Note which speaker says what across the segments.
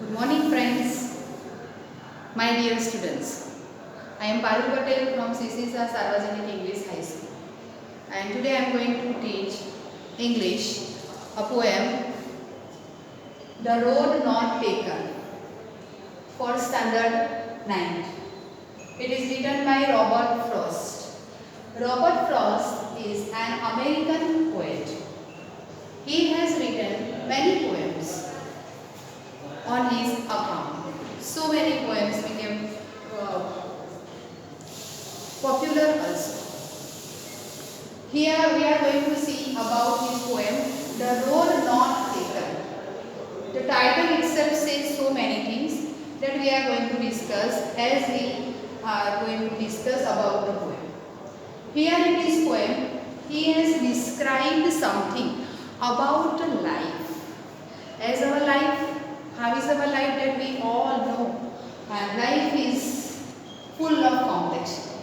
Speaker 1: Good morning friends, my dear students. I am Parul Patel from CCSA Sarvajanik English High School, and today I am going to teach English, a poem, The Road Not Taken, for Standard 9. It is written by Robert Frost. Robert Frost is an American poet. He has written many poems on his account. So many poems became popular also. Here we are going to see about his poem, The Road Not Taken. The title itself says so many things that we are going to discuss as we are going to discuss about the poem. Here in this poem, he has described something about life. As our life, how is our life that we all know? Life is full of complexity.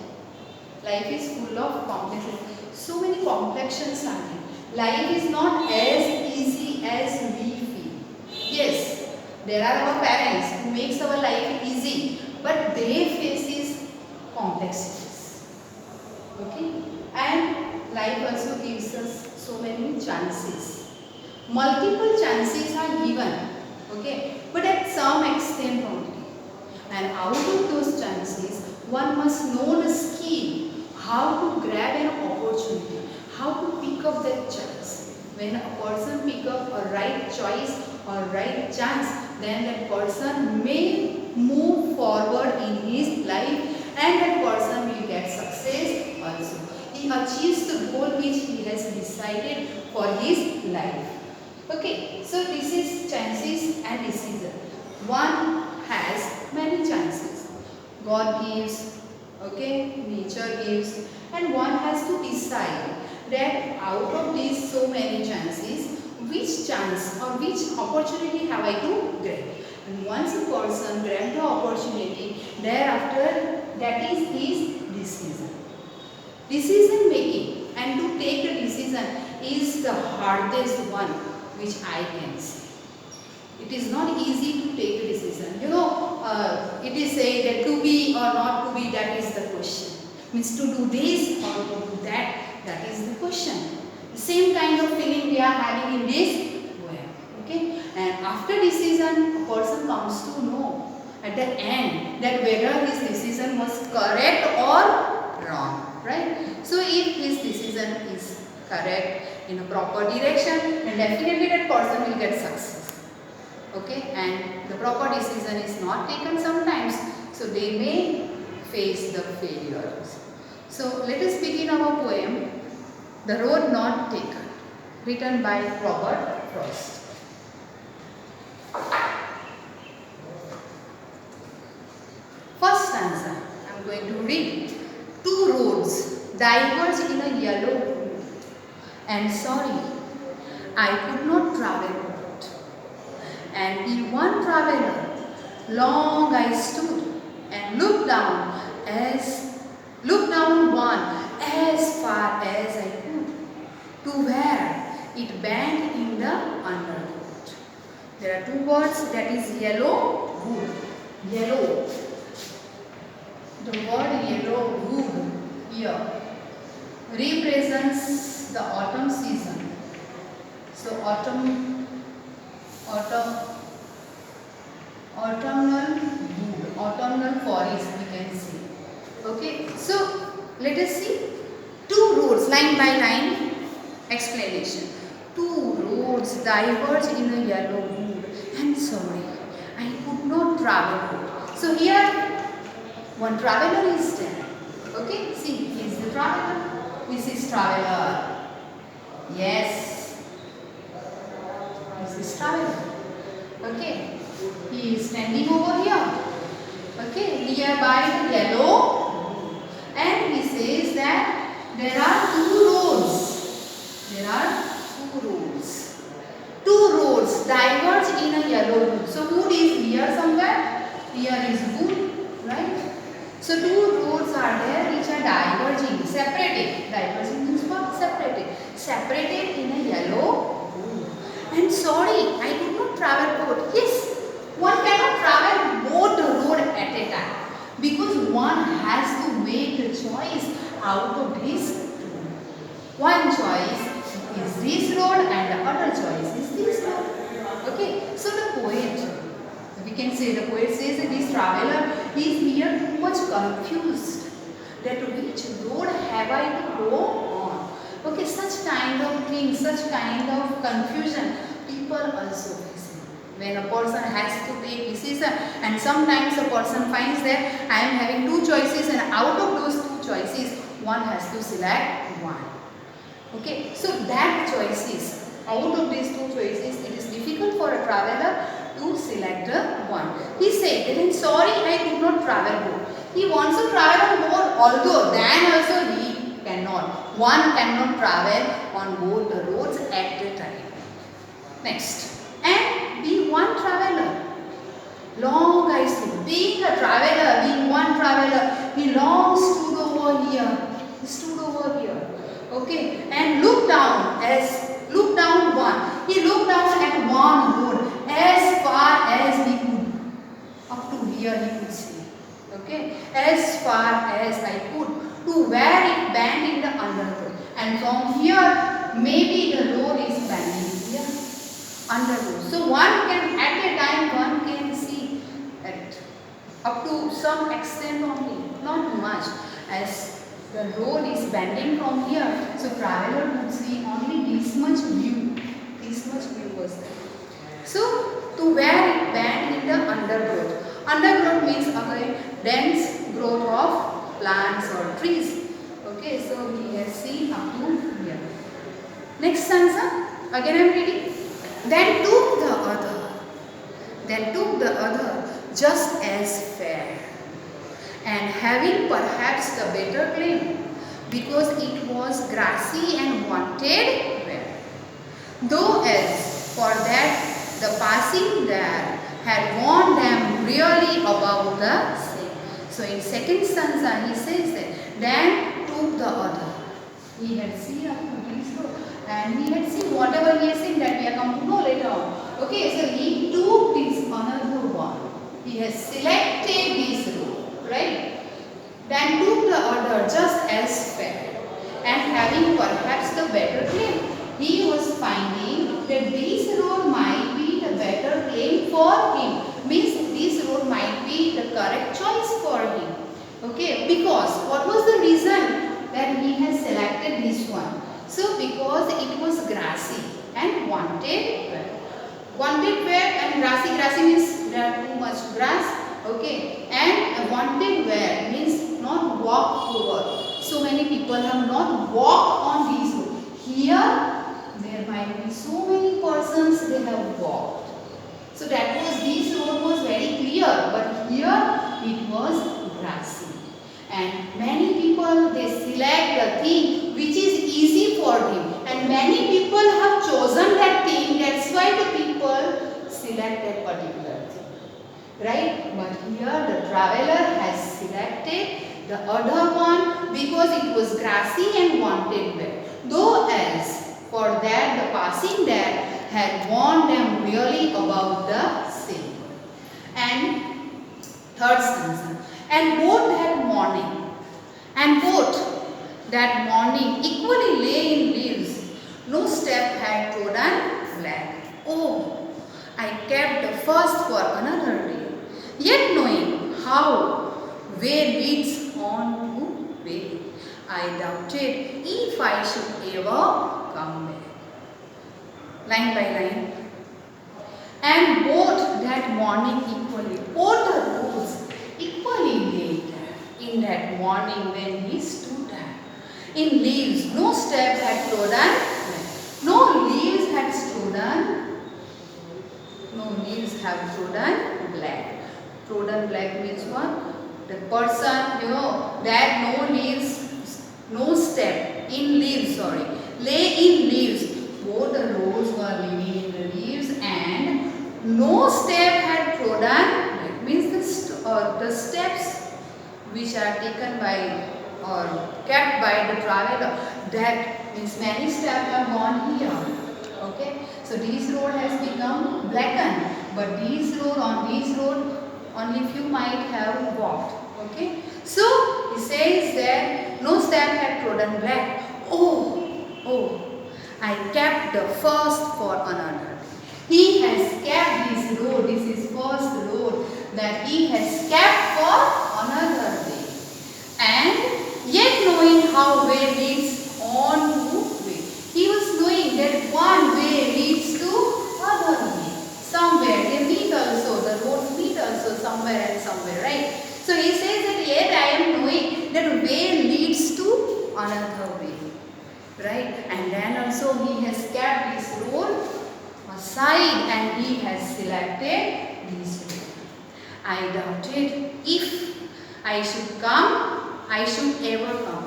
Speaker 1: Life is full of complexity. So many complexions are there. Life is not as easy as we feel. Yes, there are our parents who makes our life easy, but they faces complexities. Okay, and life also gives us so many chances. Multiple chances are given. Okay, but at some extent only. And out of those chances, one must know the skill, how to grab an opportunity, how to pick up that chance. When a person pick up a right choice or right chance, then that person may move forward in his life and that person will get success also. He achieves the goal which he has decided for his life. Okay, so this is chances and decision. One has many chances. God gives, okay, nature gives, and one has to decide that out of these so many chances, which chance or which opportunity have I to grab. And once a person grabs the opportunity, thereafter that is his decision. Decision making and to take the decision is the hardest one which I can see. It is not easy to take a decision. It is said that to be or not to be, that is the question. Means to do this or to do that, that is the question. The same kind of feeling we are having in this poem. Okay? And after decision, a person comes to know at the end that whether his decision was correct or wrong. Right? So if his decision is correct in a proper direction, then definitely that person will get success. Okay, and the proper decision is not taken sometimes, so they may face the failures. So let us begin our poem, The Road Not Taken, written by Robert Frost. First stanza, I am going to read. Two roads diverge in a yellow wood, and sorry, I could not travel both. And in one traveler, long I stood and looked down one as far as I could, to where it bent in the underwood. There are two words, that is yellow wood. Yellow. The word yellow wood here represents the autumn season. So autumnal wood, autumnal forest we can see. Okay, so let us see two roads, line by line explanation. Two roads diverge in a yellow wood, and sorry, I could not travel. So here one traveler is there. Okay, see, he is the traveler. This is traveler. Yes, this is traveler. Okay, he is standing over here. Okay, nearby the yellow, and he says that there are two roads. There are two roads. Two roads diverge in a yellow wood. So wood is here somewhere. Here is wood, right? So two roads are there which are diverging, separated. Diverging means what? Separated. Separated in a yellow wood. And sorry, I did not travel boat. Yes, one cannot out of these two. One choice is this road and the other choice is this road. Okay, so the poet, we can say the poet says that this traveler is here too much confused that which road have I to go on. Okay, such kind of things, such kind of confusion people also face. When a person has to take decision, and sometimes a person finds that I am having two choices and out of those two choices one has to select one. Okay, so that choices, out of these two choices, it is difficult for a traveler to select one. He said that, sorry, I could not travel more. He wants to travel more, although then also he cannot. One cannot travel on both the roads at the time. Next, and be one traveler. Long I stood. Being a traveler, being one traveler, he long stood over here. He stood over here. Okay, and looked down one. He looked down at one road as far as he could. Up to here he could see. Okay, as far as I could, to where it bent in the undergrowth. And from here, maybe the road is bending here, undergrowth. So one can, at a time, one can see it up to some extent only, not much, as the road is bending from here. So traveler would see only this much view. This much view was there. So to where it bent in the undergrowth. Undergrowth means again dense growth of plants or trees. Okay, so he has seen up to here. Next stanza. Again I am reading. Then took the other just as fair, and having perhaps the better claim, because it was grassy and wanted wear. Though as for that the passing there had warned them really about the same. So in second stanza he says that then took the other. He had seen up to this road and he had seen whatever he has seen, that we are going to know later on. Okay, so he took this another one. He has selected this road, right? Then took the other just as fair, and having perhaps the better claim. He was finding that this road might be the better claim for him. Means this road might be the correct choice for him. Okay, because what was the reason that he has selected this one? So because it was grassy and wanted wear. Wanted wear and grassy means there are too much grass. Okay, and wanted wear means not walk over. So many people have not walked on these roads. Here there might be so many persons they have walked. So that was, this road was very clear, but here it was grassy. And many people, they select the thing which is easy for them. And many people have chosen that thing, that's why the people select that particular thing. Right? But here the traveler has selected the other one because it was grassy and wanted wear. Though as for that the passing there had warned them really about the same. And third stanza. And both that morning equally lay in leaves, no step had trodden black. Oh, I kept the first for another day, yet knowing how way leads on to way, I doubted if I should ever come back. Line by line. And both that morning equally, both the roads equally lay there in that morning when he stood there. In leaves, no step had trodden, no leaves had trodden, no leaves have trodden black. Trodden black means what? The person, that no leaves, no step, in leaves, lay in leaves. Both the roads were living in the leaves and no step had trodden black. Means the steps which are taken by or kept by the traveler, that means many steps have gone here. Okay, so this road has become blackened, but on this road only few might have walked. Okay, so he says that no step had trodden black. Oh, I kept the first for another. He has kept this road, this is first road that he has kept for another day. And yet knowing how way leads on to way. He was knowing that one way leads to other way. Somewhere they meet also, the roads meet also somewhere and somewhere, right? So he says that yet I am knowing that way leads to another way. Right? And then also he has kept this road aside and he has selected this road. I doubted if I should come, I should ever come.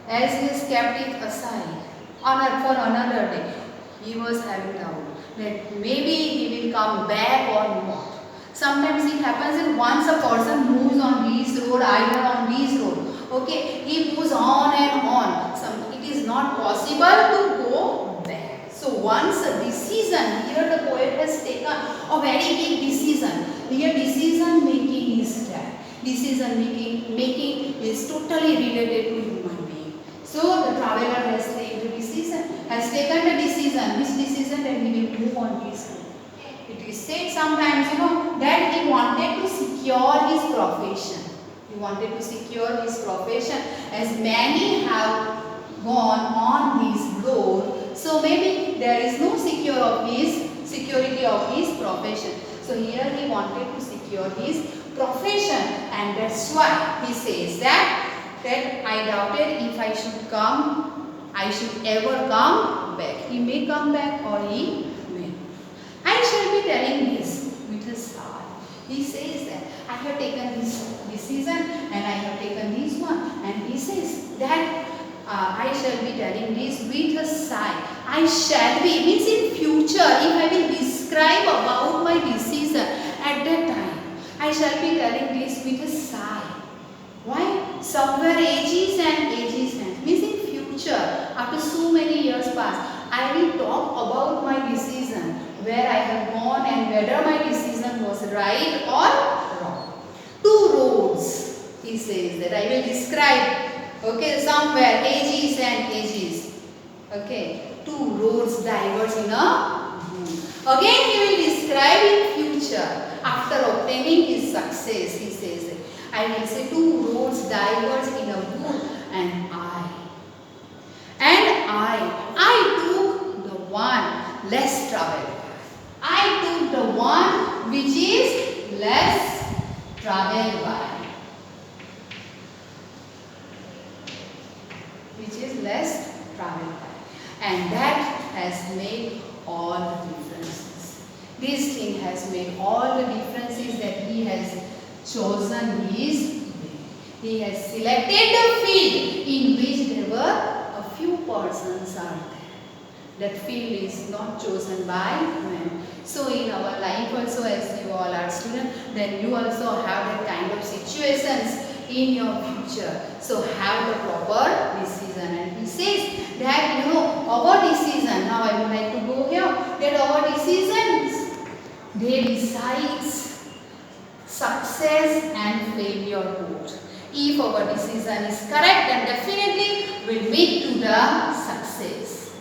Speaker 1: As he has kept it aside for another day, he was having doubt that maybe he will come back or not. Sometimes it happens that once a person moves on this road, either on this road, okay, he moves on and on. It is not possible to go back. So once a decision, here the poet has taken a very big decision. Here decision making is there. Decision making is totally related to human being. So the traveler has taken the decision, which decision that he will move on this road. It is said sometimes, that he wanted to secure his profession. He wanted to secure his profession, as many have gone on this road. So maybe there is no security of his profession. So here he wanted to secure his profession, and that's why he says that I doubted if I should ever come back. He may come back or he may. I shall be telling this with a sigh. He says that I have taken this decision and I have taken this one, and he says that I shall be telling this with a sigh. I shall be means in future, if I will describe about my decision at that time, I shall be telling this with a sigh. Why? Somewhere ages and means in future, after so many years pass, I will talk about my decision, where I have gone and whether my decision was right or wrong. Two roads, he says that I will describe. Okay, somewhere ages and ages. Okay, two roads diverge in a wood. Again, he will describe in future. After obtaining his success, he says, I will say two roads diverge in a wood, and I took the one less traveled. I took the one which is less traveled by. Less traveled by, and that has made all the differences. This thing has made all the differences that he has chosen his way. He has selected the field in which there were a few persons are there. That field is not chosen by men. So in our life also, as you all are students, then you also have that kind of situations in your future. So have the proper decision. And he says that our decision, now I would like to go here, that our decisions, they decide success and failure both. If our decision is correct, then definitely will lead to the success.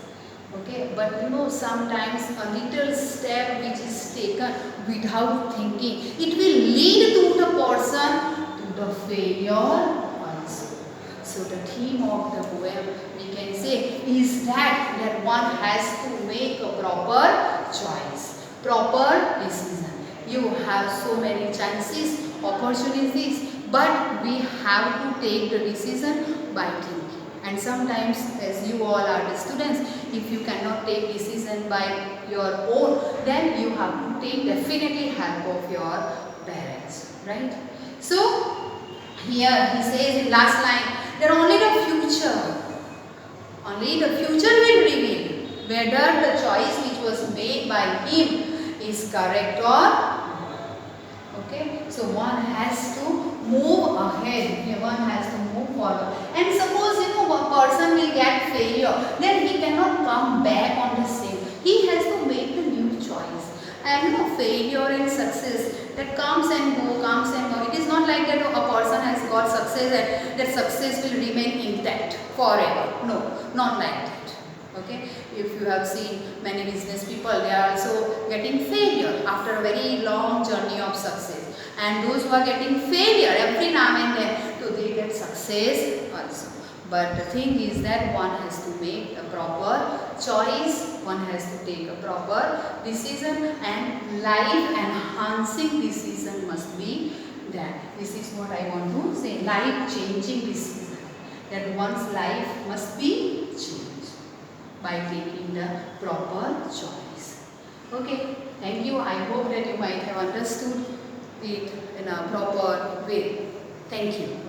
Speaker 1: Okay, but sometimes a little step which is taken without thinking, it will lead to the person the failure also. So the theme of the poem, we can say, is that one has to make a proper choice, proper decision. You have so many chances, opportunities, but we have to take the decision by thinking. And sometimes, as you all are the students, if you cannot take decision by your own, then you have to take definitely help of your parents, right? So here he says in last line that only the future will reveal whether the choice which was made by him is correct or not. Okay, so one has to move ahead, one has to move forward. And suppose one person will get failure, then he cannot come back on the same. He has to make the new choice. And failure and success, that comes and go. It is not like that a person has got success and that success will remain intact forever. No, not like that. Okay, if you have seen many business people, they are also getting failure after a very long journey of success, and those who are getting failure every now and then, so they get success also. But the thing is that one has to make a proper choice, one has to take a proper decision, and life enhancing decision must be there. This is what I want to say, life changing decision, that one's life must be changed by taking the proper choice. Okay, thank you. I hope that you might have understood it in a proper way. Thank you.